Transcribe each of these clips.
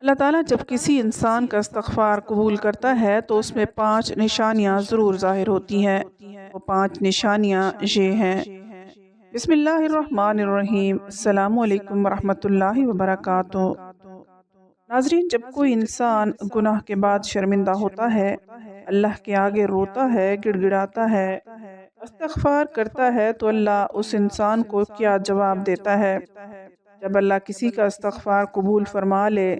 اللہ تعالیٰ جب کسی انسان کا استغفار قبول کرتا ہے تو اس میں 5 نشانیاں ضرور ظاہر ہوتی ہیں۔ وہ 5 نشانیاں یہ ہیں۔ بسم اللہ الرحمن الرحیم۔ السلام علیکم ورحمۃ اللہ وبرکاتہ۔ ناظرین، جب کوئی انسان گناہ کے بعد شرمندہ ہوتا ہے، اللہ کے آگے روتا ہے، گڑ گڑاتا ہے، استغفار کرتا ہے، تو اللہ اس انسان کو کیا جواب دیتا ہے؟ جب اللہ کسی کا استغفار قبول فرما لے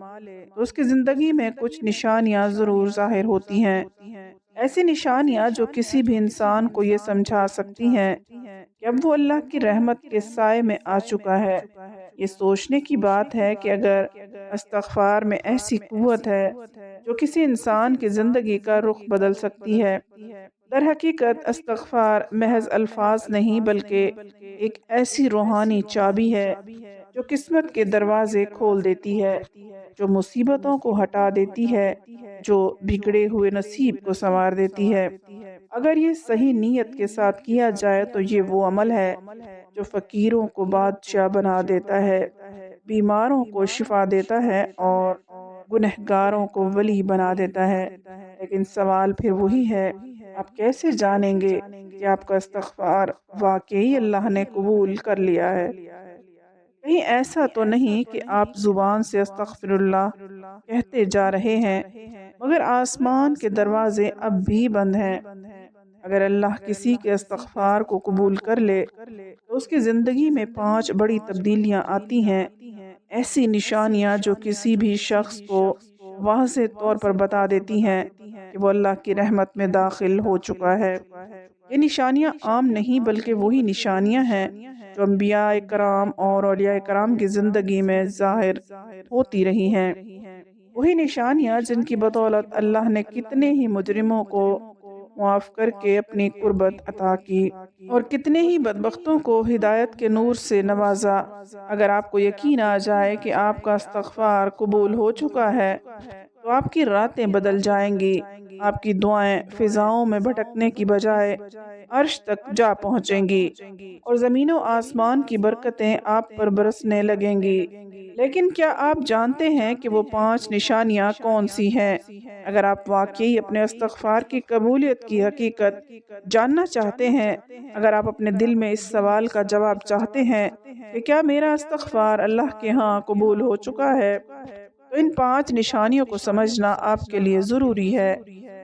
تو اس کی زندگی میں کچھ نشانیاں ضرور ظاہر ہوتی ہیں۔ ایسی نشانیاں جو کسی بھی انسان کو یہ سمجھا سکتی ہیں کہ اب وہ اللہ کی رحمت کے سائے میں آ چکا ہے۔ یہ سوچنے کی بات ہے کہ اگر استغفار میں ایسی قوت ہے جو کسی انسان کی زندگی کا رخ بدل سکتی ہے۔ در حقیقت استغفار محض الفاظ نہیں بلکہ ایک ایسی روحانی چابی ہے جو قسمت کے دروازے کھول دیتی ہے، جو مصیبتوں کو ہٹا دیتی ہے، جو بگڑے ہوئے نصیب کو سنوار دیتی ہے۔ اگر یہ صحیح نیت کے ساتھ کیا جائے تو یہ وہ عمل ہے جو فقیروں کو بادشاہ بنا دیتا ہے، بیماروں کو شفا دیتا ہے اور گنہگاروں کو ولی بنا دیتا ہے۔ لیکن سوال پھر وہی ہے، آپ کیسے جانیں گے کہ آپ کا استغفار واقعی اللہ نے قبول کر لیا ہے؟ کہیں ایسا تو نہیں کہ آپ زبان سے استغفر اللہ کہتے جا رہے ہیں مگر آسمان کے دروازے اب بھی بند ہیں؟ اگر اللہ کسی کے استغفار کو قبول کر لے تو اس کی زندگی میں 5 بڑی تبدیلیاں آتی ہیں، ایسی نشانیاں جو کسی بھی شخص کو واضح طور پر بتا دیتی ہیں کہ وہ اللہ کی رحمت میں داخل ہو چکا ہے۔ یہ نشانیاں عام نہیں بلکہ وہی نشانیاں ہیں جو انبیاء کرام اور اولیاء کرام کی زندگی میں ظاہر ہوتی رہی ہیں۔ وہی نشانیاں جن کی بدولت اللہ نے کتنے ہی مجرموں کو معاف کر کے اپنی قربت عطا کی اور کتنے ہی بدبختوں کو ہدایت کے نور سے نوازا۔ اگر آپ کو یقین آ جائے کہ آپ کا استغفار قبول ہو چکا ہے تو آپ کی راتیں بدل جائیں گی، آپ کی دعائیں فضاؤں میں بھٹکنے کی بجائے عرش تک جا پہنچیں گی اور زمین و آسمان کی برکتیں آپ پر برسنے لگیں گی۔ لیکن کیا آپ جانتے ہیں کہ وہ 5 نشانیاں کون سی ہیں؟ اگر آپ واقعی اپنے استغفار کی قبولیت کی حقیقت جاننا چاہتے ہیں، اگر آپ اپنے دل میں اس سوال کا جواب چاہتے ہیں کہ کیا میرا استغفار اللہ کے ہاں قبول ہو چکا ہے، تو ان 5 نشانیوں کو سمجھنا آپ کے لیے ضروری ہے۔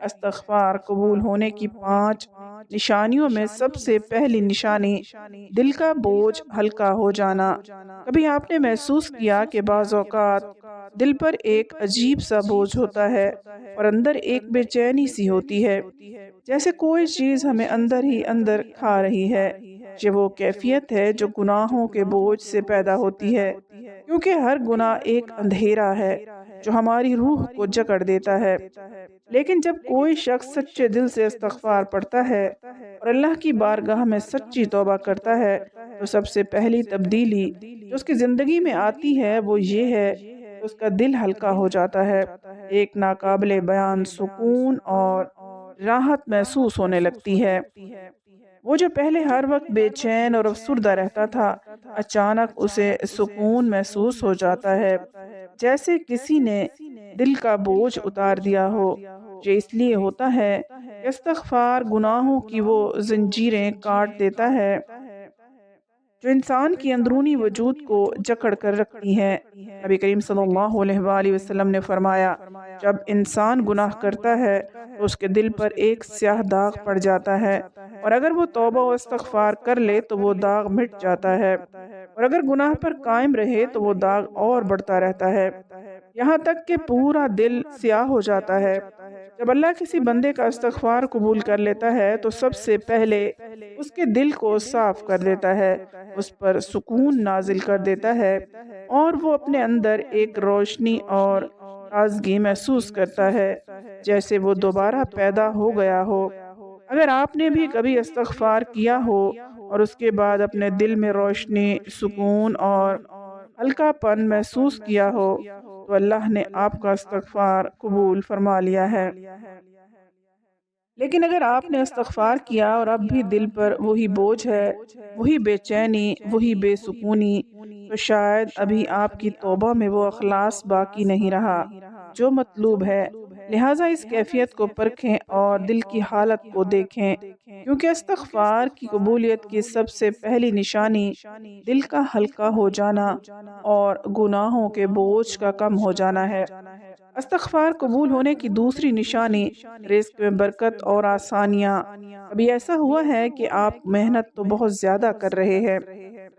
استغفار قبول ہونے کی 5 نشانیوں میں سب سے پہلی نشانی دل کا بوجھ ہلکا ہو جانا۔ کبھی آپ نے محسوس کیا کہ بعض اوقات دل پر ایک عجیب سا بوجھ ہوتا ہے اور اندر ایک بے چینی سی ہوتی ہے، جیسے کوئی چیز ہمیں اندر ہی اندر کھا رہی ہے؟ یہ وہ کیفیت ہے جو گناہوں کے بوجھ سے پیدا ہوتی ہے، کیونکہ ہر گناہ ایک اندھیرا ہے جو ہماری روح کو جکڑ دیتا ہے۔ لیکن جب کوئی شخص سچے دل سے استغفار پڑھتا ہے اور اللہ کی بارگاہ میں سچی توبہ کرتا ہے تو سب سے پہلی تبدیلی جو اس کی زندگی میں آتی ہے وہ یہ ہے کہ اس کا دل ہلکا ہو جاتا ہے، ایک ناقابل بیان سکون اور راحت محسوس ہونے لگتی ہے۔ وہ جو پہلے ہر وقت بے چین اور افسردہ رہتا تھا، اچانک اسے سکون محسوس ہو جاتا ہے، جیسے کسی نے دل کا بوجھ اتار دیا ہو۔ یہ اس لیے ہوتا ہے کہ استغفار گناہوں کی وہ زنجیریں کاٹ دیتا ہے جو انسان کی اندرونی وجود کو جکڑ کر رکھتی ہیں۔ نبی کریم صلی اللہ علیہ وآلہ وسلم نے فرمایا، جب انسان گناہ کرتا ہے تو اس کے دل پر ایک سیاہ داغ پڑ جاتا ہے، اور اگر وہ توبہ و استغفار کر لے تو وہ داغ مٹ جاتا ہے، اور اگر گناہ پر قائم رہے تو وہ داغ اور بڑھتا رہتا ہے، یہاں تک کہ پورا دل سیاہ ہو جاتا ہے۔ جب اللہ کسی بندے کا استغفار قبول کر لیتا ہے تو سب سے پہلے اس کے دل کو صاف کر دیتا ہے، اس پر سکون نازل کر دیتا ہے، اور وہ اپنے اندر ایک روشنی اور تازگی محسوس کرتا ہے، جیسے وہ دوبارہ پیدا ہو گیا ہو۔ اگر آپ نے بھی کبھی استغفار کیا ہو اور اس کے بعد اپنے دل میں روشنی، سکون اور ہلکا پن محسوس کیا ہو تو اللہ نے آپ کا استغفار قبول فرما لیا ہے۔ لیکن اگر آپ نے استغفار کیا اور اب بھی دل پر وہی بوجھ ہے، وہی بے چینی، وہی بے سکونی، تو شاید ابھی آپ کی توبہ میں وہ اخلاص باقی نہیں رہا جو مطلوب ہے۔ لہٰذا اس کیفیت کو پرکھیں اور دل کی حالت کو دیکھیں، کیونکہ استغفار کی قبولیت کی سب سے پہلی نشانی دل کا ہلکا ہو جانا اور گناہوں کے بوجھ کا کم ہو جانا ہے۔ استغفار قبول ہونے کی دوسری نشانی رزق میں برکت اور آسانیاں۔ ابھی ایسا ہوا ہے کہ آپ محنت تو بہت زیادہ کر رہے ہیں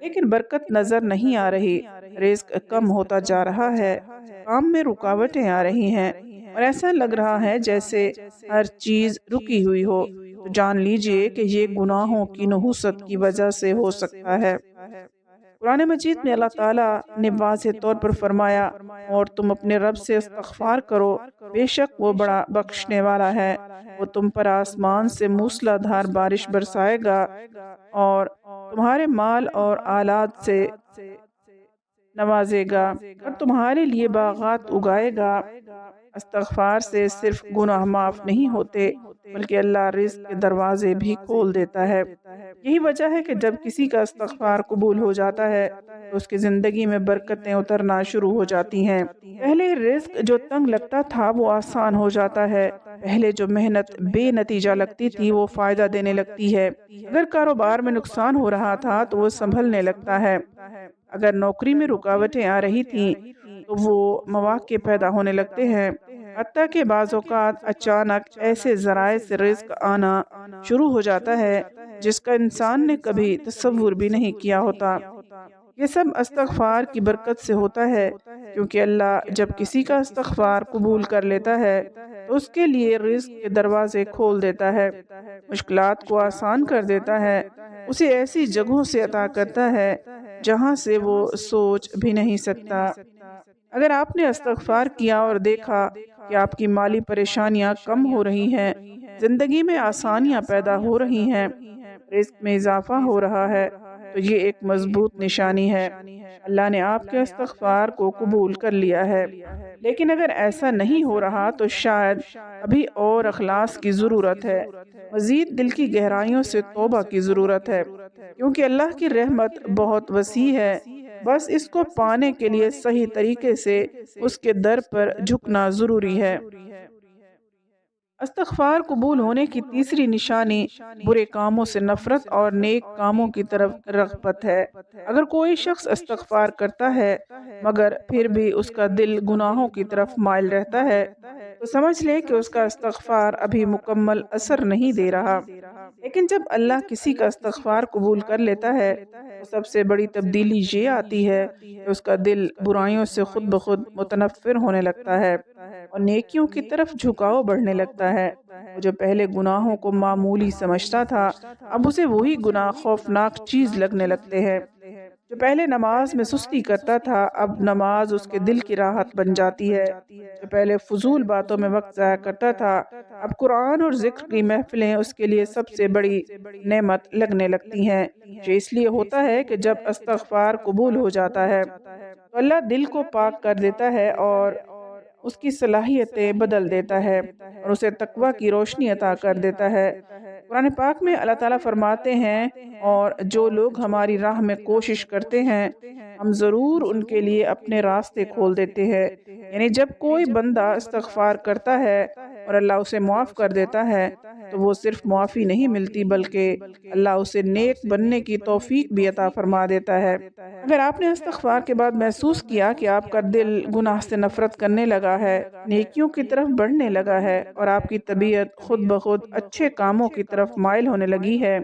لیکن برکت نظر نہیں آ رہی، رزق کم ہوتا جا رہا ہے، کام میں رکاوٹیں آ رہی ہیں اور ایسا لگ رہا ہے جیسے ہر چیز رکی ہوئی ہو، تو جان لیجئے کہ یہ گناہوں کی نحوست کی وجہ سے ہو سکتا ہے۔ قرآن مجید میں اللہ تعالیٰ نے واضح طور پر فرمایا، اور تم اپنے رب سے استغفار کرو، بے شک وہ بڑا بخشنے والا ہے، وہ تم پر آسمان سے موسلا دھار بارش برسائے گا اور تمہارے مال اور آلات سے نوازے گا اور تمہارے لیے باغات اگائے گا۔ استغفار سے صرف گناہ معاف نہیں ہوتے بلکہ اللہ رزق کے دروازے بھی کھول دیتا ہے۔ یہی وجہ ہے کہ جب کسی کا استغفار قبول ہو جاتا ہے تو اس کی زندگی میں برکتیں اترنا شروع ہو جاتی ہیں۔ پہلے رزق جو تنگ لگتا تھا وہ آسان ہو جاتا ہے، پہلے جو محنت بے نتیجہ لگتی تھی وہ فائدہ دینے لگتی ہے، اگر کاروبار میں نقصان ہو رہا تھا تو وہ سنبھلنے لگتا ہے، اگر نوکری میں رکاوٹیں آ رہی تھیں تو وہ مواقع پیدا ہونے لگتے ہیں، حتیٰ کہ بعض اوقات اچانک ایسے ذرائع سے رزق آنا شروع ہو جاتا ہے جس کا انسان نے کبھی تصور بھی نہیں کیا ہوتا۔ یہ سب استغفار کی برکت سے ہوتا ہے، کیونکہ اللہ جب کسی کا استغفار قبول کر لیتا ہے تو اس کے لیے رزق کے دروازے کھول دیتا ہے، مشکلات کو آسان کر دیتا ہے، اسے ایسی جگہوں سے عطا کرتا ہے جہاں سے وہ سوچ بھی نہیں سکتا۔ اگر آپ نے استغفار کیا اور دیکھا کہ آپ کی مالی پریشانیاں کم ہو رہی ہیں، زندگی میں آسانیاں پیدا ہو رہی ہیں، رزق میں اضافہ ہو رہا ہے، تو یہ ایک مضبوط نشانی ہے، اللہ نے آپ کے استغفار کو قبول کر لیا ہے۔ لیکن اگر ایسا نہیں ہو رہا تو شاید ابھی اور اخلاص کی ضرورت ہے، مزید دل کی گہرائیوں سے توبہ کی ضرورت ہے، کیونکہ اللہ کی رحمت بہت وسیع ہے، بس اس کو پانے کے لیے صحیح طریقے سے اس کے در پر جھکنا ضروری ہے۔ استغفار قبول ہونے کی تیسری نشانی برے کاموں سے نفرت اور نیک کاموں کی طرف رغبت ہے۔ اگر کوئی شخص استغفار کرتا ہے مگر پھر بھی اس کا دل گناہوں کی طرف مائل رہتا ہے تو سمجھ لے کہ اس کا استغفار ابھی مکمل اثر نہیں دے رہا۔ لیکن جب اللہ کسی کا استغفار قبول کر لیتا ہے تو سب سے بڑی تبدیلی یہ آتی ہے کہ اس کا دل برائیوں سے خود بخود متنفر ہونے لگتا ہے اور نیکیوں کی طرف جھکاؤ بڑھنے لگتا ہے۔ وہ جو پہلے گناہوں کو معمولی سمجھتا تھا اب اسے وہی گناہ خوفناک چیز لگنے لگتے ہیں۔ جو پہلے نماز میں سستی کرتا تھا اب نماز اس کے دل کی راحت بن جاتی ہے۔ جو پہلے فضول باتوں میں وقت ضائع کرتا تھا اب قرآن اور ذکر کی محفلیں اس کے لیے سب سے بڑی نعمت لگنے لگتی ہیں۔ یہ اس لیے ہوتا ہے کہ جب استغفار قبول ہو جاتا ہے تو اللہ دل کو پاک کر دیتا ہے اور اس کی صلاحیتیں بدل دیتا ہے اور اسے تقوی کی روشنی عطا کر دیتا ہے۔ قرآن پاک میں اللہ تعالیٰ فرماتے ہیں، اور جو لوگ ہماری راہ میں کوشش کرتے ہیں ہم ضرور ان کے لیے اپنے راستے کھول دیتے ہیں۔ یعنی جب کوئی بندہ استغفار کرتا ہے اور اللہ اسے معاف کر دیتا ہے تو وہ صرف معافی نہیں ملتی بلکہ اللہ اسے نیک بننے کی توفیق بھی عطا فرما دیتا ہے۔ اگر آپ نے استغفار کے بعد محسوس کیا کہ آپ کا دل گناہ سے نفرت کرنے لگا ہے، نیکیوں کی طرف بڑھنے لگا ہے اور آپ کی طبیعت خود بخود اچھے کاموں کی طرف مائل ہونے لگی ہے،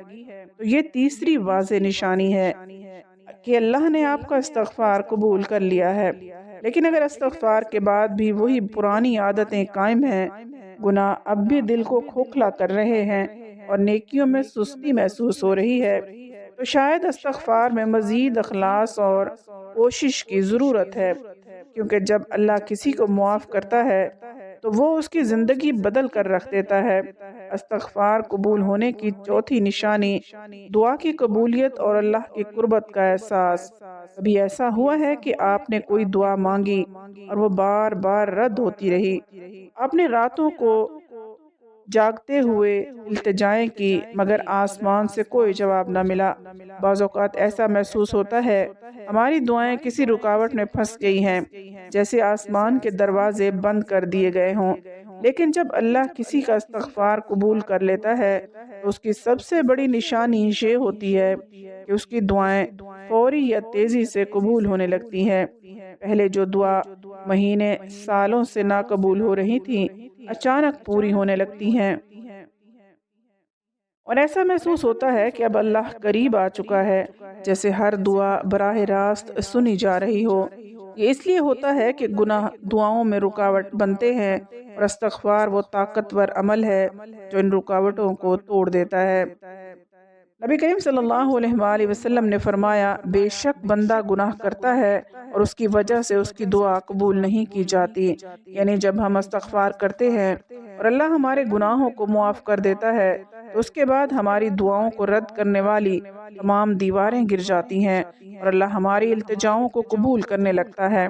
تو یہ تیسری واضح نشانی ہے کہ اللہ نے آپ کا استغفار قبول کر لیا ہے۔ لیکن اگر استغفار کے بعد بھی وہی پرانی عادتیں قائم ہیں، گناہ اب بھی دل کو کھوکھلا کر رہے ہیں اور نیکیوں میں سستی محسوس ہو رہی ہے، تو شاید استغفار میں مزید اخلاص اور کوشش کی ضرورت ہے، کیونکہ جب اللہ کسی کو معاف کرتا ہے تو وہ اس کی زندگی بدل کر رکھ دیتا ہے۔ استغفار قبول ہونے کی چوتھی نشانی دعا کی قبولیت اور اللہ کی قربت کا احساس۔ کبھی ایسا ہوا ہے کہ آپ نے کوئی دعا مانگی اور وہ بار بار رد ہوتی رہی، آپ نے راتوں کو جاگتے ہوئے التجائیں کی مگر آسمان سے کوئی جواب نہ ملا۔ بعض اوقات ایسا محسوس ہوتا ہے ہماری دعائیں کسی رکاوٹ میں پھنس گئی ہیں، جیسے آسمان کے دروازے بند کر دیے گئے ہوں۔ لیکن جب اللہ کسی کا استغفار قبول کر لیتا ہے تو اس کی سب سے بڑی نشانی یہ ہوتی ہے کہ اس کی دعائیں فوری یا تیزی سے قبول ہونے لگتی ہیں۔ پہلے جو دعا مہینے سالوں سے ناقبول ہو رہی تھی اچانک پوری ہونے لگتی ہیں، اور ایسا محسوس ہوتا ہے کہ اب اللہ قریب آ چکا ہے، جیسے ہر دعا براہ راست سنی جا رہی ہو۔ یہ اس لیے ہوتا ہے کہ گناہ دعاؤں میں رکاوٹ بنتے ہیں، اور استغفار وہ طاقتور عمل ہے جو ان رکاوٹوں کو توڑ دیتا ہے۔ نبی کریم صلی اللہ علیہ وآلہ وسلم نے فرمایا، بے شک بندہ گناہ کرتا ہے اور اس کی وجہ سے اس کی دعا قبول نہیں کی جاتی، یعنی جب ہم استغفار کرتے ہیں اور اللہ ہمارے گناہوں کو معاف کر دیتا ہے تو اس کے بعد ہماری دعاؤں کو رد کرنے والی تمام دیواریں گر جاتی ہیں اور اللہ ہماری التجاؤں کو قبول کرنے لگتا ہے۔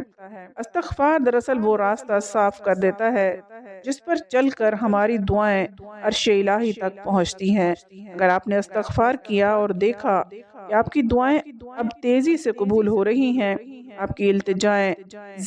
استغفار دراصل وہ راستہ صاف کر دیتا ہے جس پر چل کر ہماری دعائیں عرش الہی تک پہنچتی ہیں۔ اگر آپ نے استغفار کیا اور دیکھا کہ آپ کی دعائیں اب تیزی سے قبول ہو رہی ہیں، آپ کی التجائیں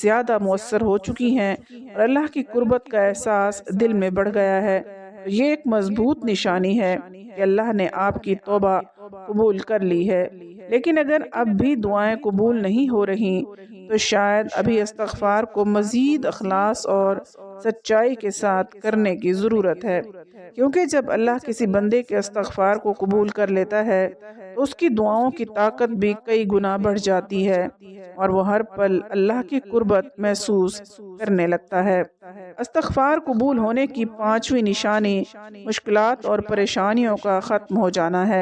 زیادہ مؤثر ہو چکی ہیں اور اللہ کی قربت کا احساس دل میں بڑھ گیا ہے، تو یہ ایک مضبوط نشانی ہے کہ اللہ نے آپ کی توبہ قبول کر لی ہے۔ لیکن اگر اب بھی دعائیں قبول نہیں ہو رہی تو شاید ابھی استغفار کو مزید اخلاص اور سچائی کے ساتھ کرنے کی ضرورت ہے، کیونکہ جب اللہ کسی بندے کے استغفار کو قبول کر لیتا ہے تو اس کی دعاؤں کی طاقت بھی کئی گنا بڑھ جاتی ہے اور وہ ہر پل اللہ کی قربت محسوس کرنے لگتا ہے۔ استغفار قبول ہونے کی پانچویں نشانی مشکلات اور پریشانیوں کا ختم ہو جانا ہے۔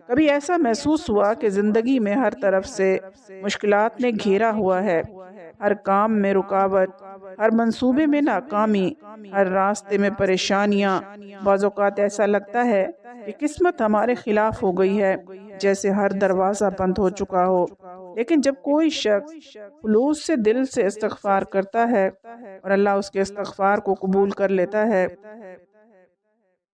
کبھی ایسا محسوس ہوا کہ زندگی میں ہر طرف سے مشکلات نے گھیرا ہوا ہے، ہر کام میں رکاوٹ، ہر منصوبے میں ناکامی، ہر راستے میں پریشانیاں۔ بعض اوقات ایسا لگتا ہے کہ قسمت ہمارے خلاف ہو گئی ہے، جیسے ہر دروازہ بند ہو چکا ہو۔ لیکن جب کوئی شخص خلوص سے دل سے استغفار کرتا ہے اور اللہ اس کے استغفار کو قبول کر لیتا ہے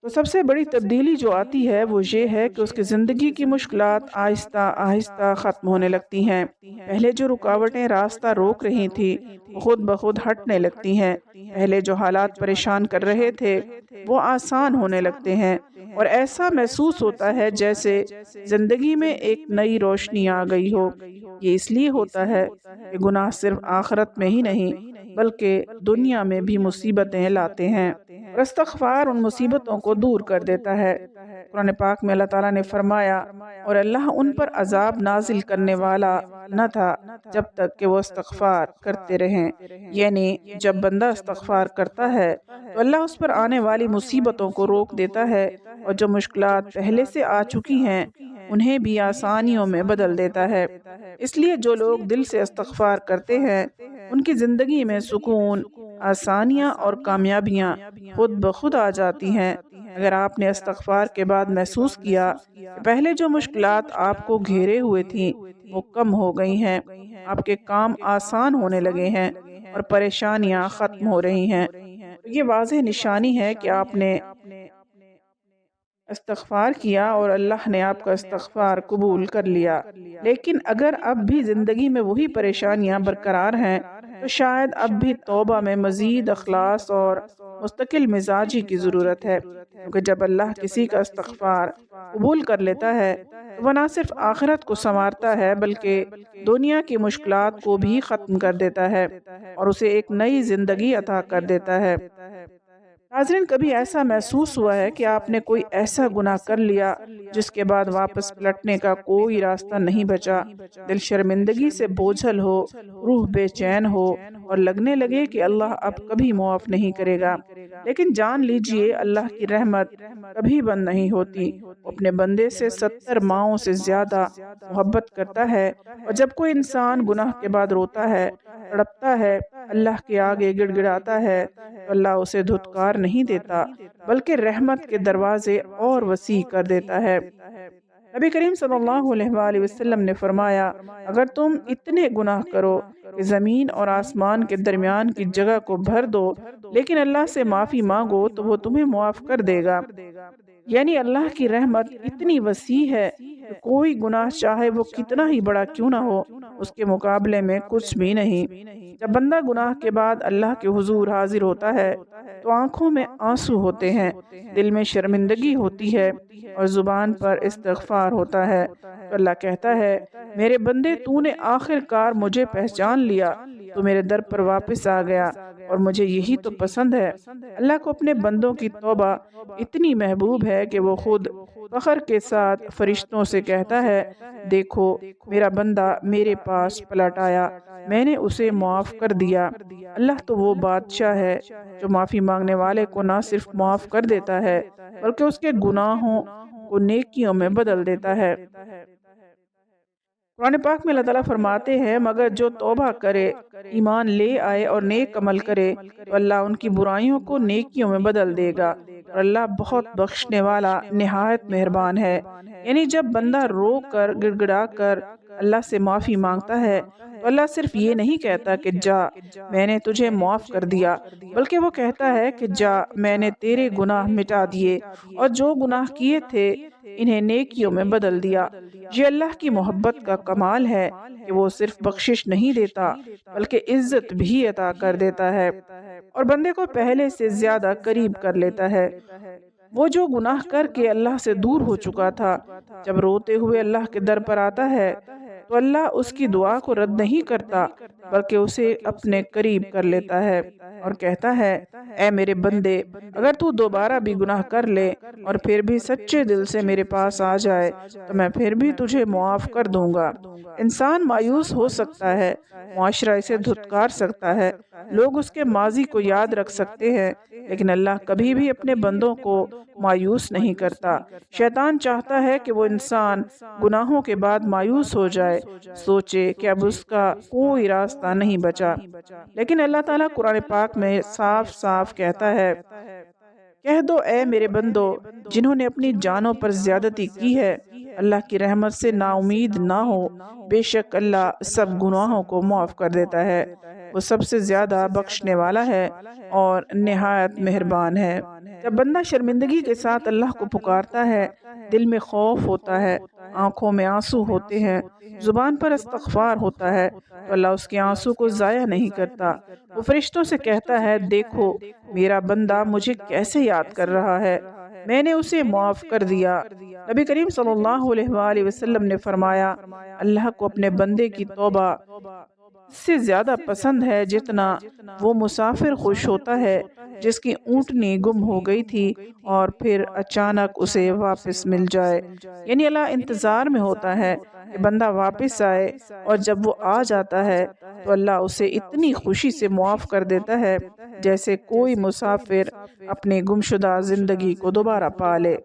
تو سب سے بڑی تبدیلی جو آتی ہے وہ یہ ہے کہ اس کی زندگی کی مشکلات آہستہ آہستہ ختم ہونے لگتی ہیں۔ پہلے جو رکاوٹیں راستہ روک رہی تھی وہ خود بخود ہٹنے لگتی ہیں۔ پہلے جو حالات پریشان کر رہے تھے وہ آسان ہونے لگتے ہیں، اور ایسا محسوس ہوتا ہے جیسے زندگی میں ایک نئی روشنی آ گئی ہو۔ یہ اس لیے ہوتا ہے کہ گناہ صرف آخرت میں ہی نہیں بلکہ دنیا میں بھی مصیبتیں لاتے ہیں، اور استغفار ان مصیبتوں کو دور کر دیتا ہے۔ قرآن پاک میں اللہ تعالیٰ نے فرمایا، اور اللہ ان پر عذاب نازل کرنے والا نہ تھا جب تک کہ وہ استغفار کرتے رہیں، یعنی جب بندہ استغفار کرتا ہے تو اللہ اس پر آنے والی مصیبتوں کو روک دیتا ہے، اور جو مشکلات پہلے سے آ چکی ہیں انہیں بھی آسانیوں میں بدل دیتا ہے۔ اس لیے جو لوگ دل سے استغفار کرتے ہیں ان کی زندگی میں سکون، آسانیاں اور کامیابیاں خود بخود آ جاتی ہیں۔ اگر آپ نے استغفار کے بعد محسوس کیا کہ پہلے جو مشکلات آپ کو گھیرے ہوئے تھیں وہ کم ہو گئی ہیں، آپ کے کام آسان ہونے لگے ہیں اور پریشانیاں ختم ہو رہی ہیں، تو یہ واضح نشانی ہے کہ آپ نے استغفار کیا اور اللہ نے آپ کا استغفار قبول کر لیا۔ لیکن اگر اب بھی زندگی میں وہی پریشانیاں برقرار ہیں تو شاید اب بھی توبہ میں مزید اخلاص اور مستقل مزاجی کی ضرورت ہے، کیونکہ جب اللہ کسی کا استغفار قبول کر لیتا ہے تو وہ نہ صرف آخرت کو سنوارتا ہے بلکہ دنیا کی مشکلات کو بھی ختم کر دیتا ہے اور اسے ایک نئی زندگی عطا کر دیتا ہے۔ ناظرین، کبھی ایسا محسوس ہوا ہے کہ آپ نے کوئی ایسا گناہ کر لیا جس کے بعد واپس پلٹنے کا کوئی راستہ نہیں بچا؟ دل شرمندگی سے بوجھل ہو، روح بے چین ہو اور لگنے لگے کہ اللہ اب کبھی معاف نہیں کرے گا۔ لیکن جان لیجئے اللہ کی رحمت کبھی بند نہیں ہوتی۔ وہ اپنے بندے سے 70 ماؤں سے زیادہ محبت کرتا ہے، اور جب کوئی انسان گناہ کے بعد روتا ہے، تڑپتا ہے، اللہ کے آگے گڑ گڑاتا ہے تو اللہ اسے دھتکار نہیں دیتا بلکہ رحمت کے دروازے اور وسیع کر دیتا ہے۔ نبی کریم صلی اللہ علیہ وآلہ وسلم نے فرمایا اگر تم اتنے گناہ کرو کہ زمین اور آسمان کے درمیان کی جگہ کو بھر دو لیکن اللہ سے معافی مانگو تو وہ تمہیں معاف کر دے گا۔ یعنی اللہ کی رحمت اتنی وسیع ہے کہ کوئی گناہ چاہے وہ کتنا ہی بڑا کیوں نہ ہو اس کے مقابلے میں کچھ بھی نہیں۔ جب بندہ گناہ کے بعد اللہ کے حضور حاضر ہوتا ہے تو آنکھوں میں آنسو ہوتے ہیں، دل میں شرمندگی ہوتی ہے اور زبان پر استغفار ہوتا ہے، تو اللہ کہتا ہے میرے بندے تو نے آخر کار مجھے پہچان لیا، تو میرے در پر واپس آ گیا اور مجھے یہی تو پسند ہے۔ اللہ کو اپنے بندوں کی توبہ اتنی محبوب ہے کہ وہ خود فخر کے ساتھ فرشتوں سے کہتا ہے دیکھو میرا بندہ میرے پاس پلٹ آیا، میں نے اسے معاف کر دیا۔ اللہ تو وہ بادشاہ ہے جو معافی مانگنے والے کو نہ صرف معاف کر دیتا ہے بلکہ اس کے گناہوں کو نیکیوں میں بدل دیتا ہے۔ قرآن پاک میں اللہ تعالیٰ فرماتے ہیں مگر جو توبہ کرے، ایمان لے آئے اور نیک عمل کرے تو اللہ ان کی برائیوں کو نیکیوں میں بدل دے گا اور اللہ بہت بخشنے والا نہایت مہربان ہے۔ یعنی جب بندہ رو کر گڑ گڑا کر اللہ سے معافی مانگتا ہے تو اللہ صرف یہ نہیں کہتا کہ جا میں نے تجھے معاف کر دیا، بلکہ وہ کہتا ہے کہ جا میں نے تیرے گناہ مٹا دیے اور جو گناہ کیے تھے انہیں نیکیوں میں بدل دیا۔ یہ اللہ کی محبت کا کمال ہے کہ وہ صرف بخشش نہیں دیتا بلکہ عزت بھی عطا کر دیتا ہے اور بندے کو پہلے سے زیادہ قریب کر لیتا ہے۔ وہ جو گناہ کر کے اللہ سے دور ہو چکا تھا جب روتے ہوئے اللہ کے در پر آتا ہے تو اللہ اس کی دعا کو رد نہیں کرتا بلکہ اسے اپنے قریب کر لیتا ہے اور کہتا ہے اے میرے بندے اگر تو دوبارہ بھی گناہ کر لے اور پھر بھی سچے دل سے میرے پاس آ جائے تو میں پھر بھی تجھے معاف کر دوں گا۔ انسان مایوس ہو سکتا ہے، معاشرہ اسے دھتکار سکتا ہے، لوگ اس کے ماضی کو یاد رکھ سکتے ہیں، لیکن اللہ کبھی بھی اپنے بندوں کو مایوس نہیں کرتا۔ شیطان چاہتا ہے کہ وہ انسان گناہوں کے بعد مایوس ہو جائے، سوچے کہ اب اس کا کوئی راستہ نہیں بچا، لیکن اللہ تعالیٰ قرآن پاک میں صاف صاف کہتا ہے کہہ دو اے میرے بندو جنہوں نے اپنی جانوں پر زیادتی کی ہے اللہ کی رحمت سے نا امید نہ ہو، بے شک اللہ سب گناہوں کو معاف کر دیتا ہے، وہ سب سے زیادہ بخشنے والا ہے اور نہایت مہربان ہے۔ جب بندہ شرمندگی کے ساتھ اللہ کو پکارتا ہے، دل میں خوف ہوتا ہے، آنکھوں میں آنسو ہوتے ہیں، زبان پر استغفار ہوتا ہے تو اللہ اس کے آنسو کو ضائع نہیں کرتا۔ وہ فرشتوں سے کہتا ہے دیکھو میرا بندہ مجھے کیسے یاد کر رہا ہے، میں نے اسے معاف کر دیا۔ نبی کریم صلی اللہ علیہ وآلہ وسلم نے فرمایا اللہ کو اپنے بندے کی توبہ اس سے زیادہ پسند ہے جتنا وہ مسافر خوش ہوتا ہے جس کی اونٹنی گم ہو گئی تھی اور پھر اچانک اسے واپس مل جائے۔ یعنی اللہ انتظار میں ہوتا ہے کہ بندہ واپس آئے اور جب وہ آ جاتا ہے تو اللہ اسے اتنی خوشی سے معاف کر دیتا ہے جیسے کوئی مسافر اپنی گمشدہ زندگی کو دوبارہ پا لے۔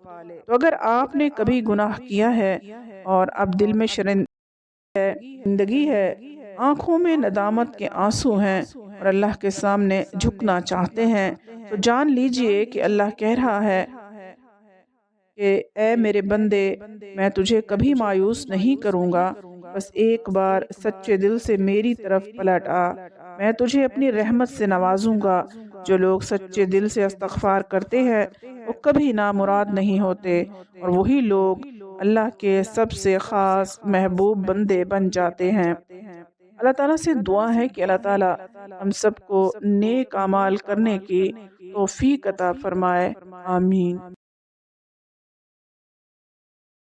تو اگر آپ نے کبھی گناہ کیا ہے اور اب دل میں شرمندگی ہے، آنکھوں میں ندامت کے آنسو ہیں اور اللہ کے سامنے جھکنا چاہتے ہیں تو جان لیجئے کہ اللہ کہہ رہا ہے کہ اے میرے بندے میں تجھے کبھی مایوس نہیں کروں گا، بس ایک بار سچے دل سے میری طرف پلٹ آ، میں تجھے اپنی رحمت سے نوازوں گا۔ جو لوگ سچے دل سے استغفار کرتے ہیں وہ کبھی نامراد نہیں ہوتے اور وہی لوگ اللہ کے سب سے خاص محبوب بندے بن جاتے ہیں۔ اللہ تعالیٰ سے دعا ہے کہ اللہ تعالیٰ ہم سب کو نیک اعمال کرنے کی توفیق عطا فرمائے، آمین۔